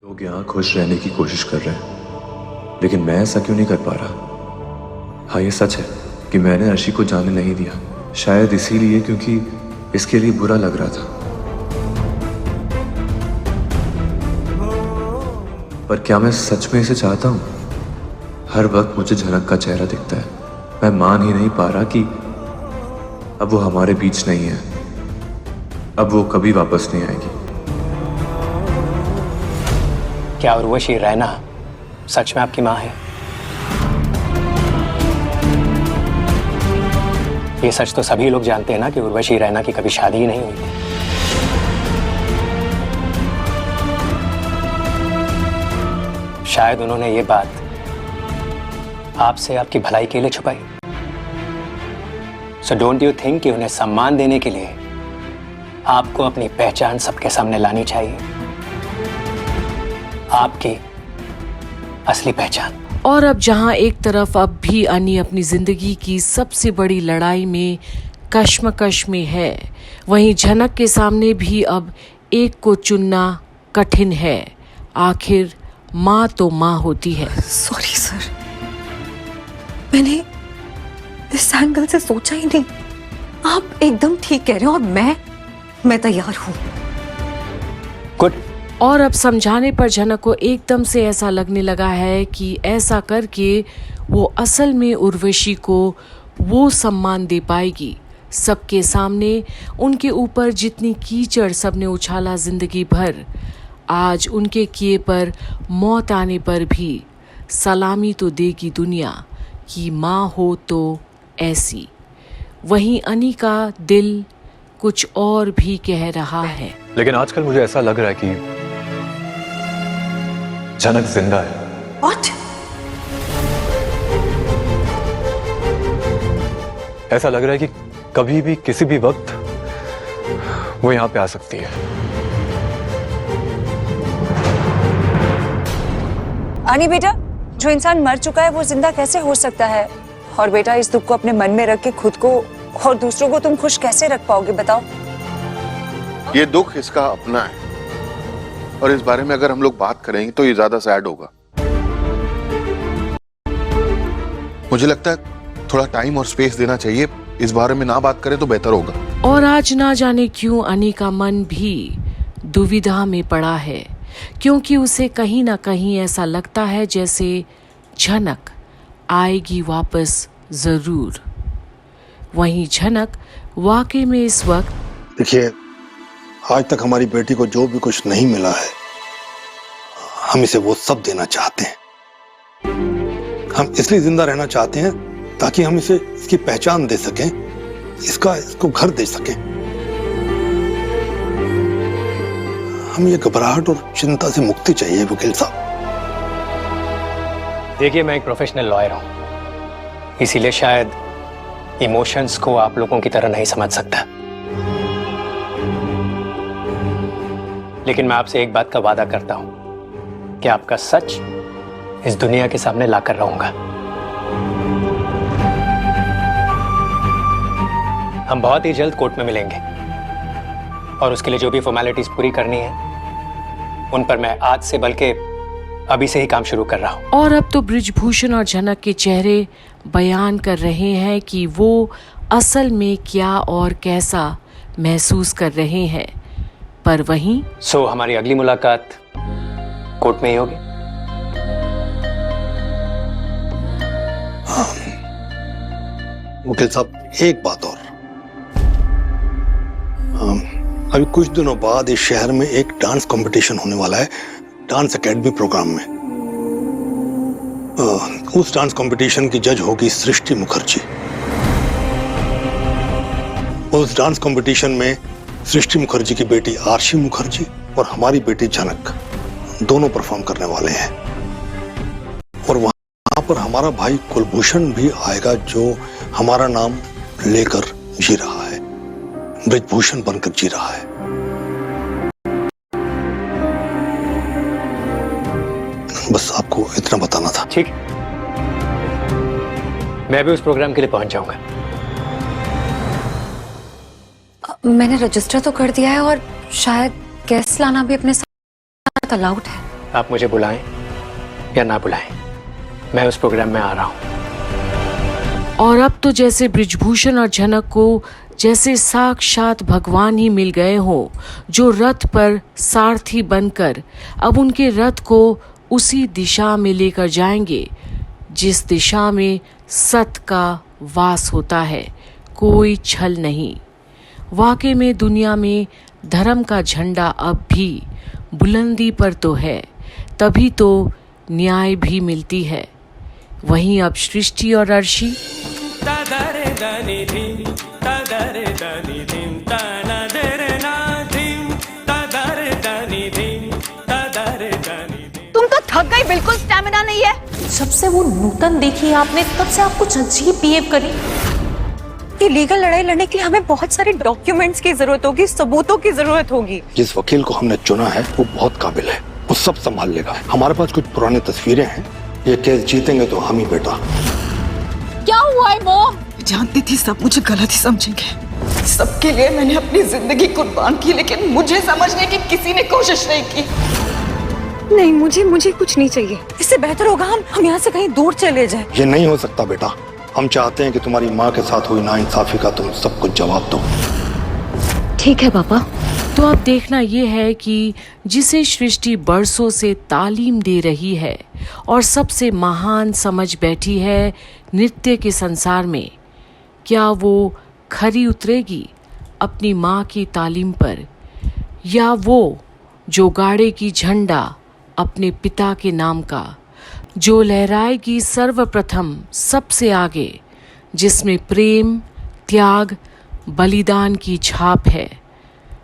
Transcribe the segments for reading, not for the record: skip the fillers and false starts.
लोग यहाँ खुश रहने की कोशिश कर रहे हैं, लेकिन मैं ऐसा क्यों नहीं कर पा रहा। हाँ, ये सच है कि मैंने अर्शी को जाने नहीं दिया, शायद इसीलिए क्योंकि इसके लिए बुरा लग रहा था। पर क्या मैं सच में इसे चाहता हूँ? हर वक्त मुझे झनक का चेहरा दिखता है। मैं मान ही नहीं पा रहा कि अब वो हमारे बीच नहीं है, अब वो कभी वापस नहीं आएगी। क्या उर्वशी रैना सच में आपकी माँ है? ये सच तो सभी लोग जानते हैं ना कि उर्वशी रैना की कभी शादी ही नहीं हुई थी। शायद उन्होंने ये बात आपसे आपकी भलाई के लिए छुपाई। सो डोंट यू थिंक कि उन्हें सम्मान देने के लिए आपको अपनी पहचान सबके सामने लानी चाहिए, आपकी असली पहचान। और अब जहां एक तरफ अब भी अनी अपनी जिंदगी की सबसे बड़ी लड़ाई में कश्मकश में है, वहीं झनक के सामने भी अब एक को चुनना कठिन है। आखिर माँ तो माँ होती है। सॉरी सर, मैंने इस एंगल से सोचा ही नहीं। आप एकदम ठीक कह रहे हो और मैं तैयार हूँ। गुड। और अब समझाने पर झनक को एकदम से ऐसा लगने लगा है कि ऐसा करके वो असल में उर्वशी को वो सम्मान दे पाएगी। सबके सामने उनके ऊपर जितनी कीचड़ सबने उछाला जिंदगी भर, आज उनके किए पर मौत आने पर भी सलामी तो देगी दुनिया कि माँ हो तो ऐसी। वहीं अनी का दिल कुछ और भी कह रहा है। लेकिन आजकल मुझे ऐसा लग रहा है कि झनक जिंदा है। What? ऐसा लग रहा है कि कभी भी किसी भी वक्त वो यहाँ पे आ सकती है। आनी बेटा, जो इंसान मर चुका है वो जिंदा कैसे हो सकता है? और बेटा, इस दुख को अपने मन में रख के खुद को और दूसरों को तुम खुश कैसे रख पाओगे, बताओ? ये दुख इसका अपना है और इस बारे में अगर हम लोग बात करेंगे तो ये ज्यादा सैड होगा। मुझे लगता है थोड़ा टाइम और स्पेस देना चाहिए, इस बारे में ना बात करें तो बेहतर होगा। और आज ना जाने क्यों अनी का मन भी दुविधा में पड़ा है, क्योंकि उसे कहीं ना कहीं ऐसा लगता है जैसे झनक आएगी वापस जरूर। वहीं झनक वाकई में इस वक्त, देखिए, आज तक हमारी बेटी को जो भी कुछ नहीं मिला है, हम इसे वो सब देना चाहते हैं। हम इसलिए जिंदा रहना चाहते हैं ताकि हम इसे इसकी पहचान दे सकें, इसको घर दे सकें। हम ये घबराहट और चिंता से मुक्ति चाहिए वकील साहब। देखिए, मैं एक प्रोफेशनल लॉयर हूं, इसीलिए शायद इमोशंस को आप लोगों की तरह नहीं समझ सकता, लेकिन मैं आपसे एक बात का वादा करता हूं कि आपका सच इस दुनिया के सामने लाकर रहूंगा। हम बहुत ही जल्द कोर्ट में मिलेंगे और उसके लिए जो भी फॉर्मेलिटीज पूरी करनी है उन पर मैं आज से बल्कि अभी से ही काम शुरू कर रहा हूं। और अब तो बृजभूषण और झनक के चेहरे बयान कर रहे हैं कि वो असल में क्या और कैसा महसूस कर रहे हैं। पर वहीं हमारी अगली मुलाकात कोर्ट में ही होगी। वकील साहब, एक बात और, अभी कुछ दिनों बाद इस शहर में एक डांस कंपटीशन होने वाला है, डांस एकेडमी प्रोग्राम में। उस डांस कंपटीशन की जज होगी सृष्टि मुखर्जी। उस डांस कंपटीशन में सृष्टि मुखर्जी की बेटी आरशी मुखर्जी और हमारी बेटी झनक दोनों परफॉर्म करने वाले हैं। और वहां पर हमारा भाई कुलभूषण भी आएगा, जो हमारा नाम लेकर जी रहा है, बृजभूषण बनकर जी रहा है। बस आपको इतना बताना था। ठीक, मैं भी उस प्रोग्राम के लिए पहुंच जाऊंगा। मैंने रजिस्टर तो कर दिया है और शायद गेस्ट लाना भी अपने साथ अलाउड है। आप मुझे बुलाएं या ना बुलाएं, मैं उस प्रोग्राम में आ रहा हूं। और अब तो जैसे बृजभूषण और झनक को जैसे साक्षात भगवान ही मिल गए हों, जो रथ पर सारथी बनकर अब उनके रथ को उसी दिशा में लेकर जाएंगे जिस दिशा में सत का वास होता है, कोई छल नहीं। वाकई में दुनिया में धर्म का झंडा अब भी बुलंदी पर तो है, तभी तो न्याय भी मिलती है। वहीं अब सृष्टि और अर्शी तुम तो थक गई, बिल्कुल स्टैमिना नहीं है। जब से वो नूतन देखी आपने तब से आप कुछ अजीब बिहेव करी। ये लीगल लड़ाई लड़ने के लिए हमें बहुत सारे डॉक्यूमेंट्स की जरूरत होगी, सबूतों की जरूरत होगी। जिस वकील को हमने चुना है वो बहुत काबिल है, वो सब संभाल लेगा। हमारे पास कुछ पुरानी तस्वीरें हैं, ये केस जीतेंगे तो हम ही बेटा। क्या हुआ है मो? जानती थी सब मुझे गलत ही समझेंगे। सबके लिए मैंने अपनी जिंदगी कुर्बान की, लेकिन मुझे समझने की किसी ने कोशिश नहीं की। नहीं, मुझे कुछ नहीं चाहिए। इससे बेहतर होगा हम यहाँ से कहीं दूर चले जाएं। ये नहीं हो सकता बेटा। हम चाहते हैं कि तुम्हारी माँ के साथ हुई नाइंसाफी का तुम सब कुछ जवाब दो। ठीक है पापा। तो अब देखना ये है कि जिसे सृष्टि बरसों से तालीम दे रही है और सबसे महान समझ बैठी है नृत्य के संसार में, क्या वो खरी उतरेगी अपनी माँ की तालीम पर, या वो जो गाड़ेगी झंडा अपने पिता के नाम का, जो लहराएगी सर्वप्रथम सबसे आगे, जिसमें प्रेम, त्याग, बलिदान की छाप है,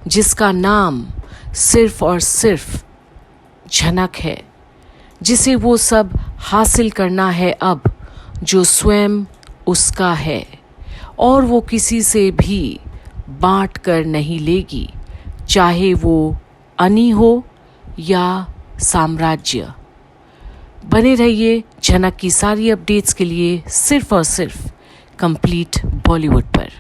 जिसका नाम सिर्फ और सिर्फ झनक है, जिसे वो सब हासिल करना है अब जो स्वयं उसका है, और वो किसी से भी बांट कर नहीं लेगी, चाहे वो अनी हो या साम्राज्य। बने रहिए झनक की सारी अपडेट्स के लिए सिर्फ और सिर्फ कंप्लीट बॉलीवुड पर।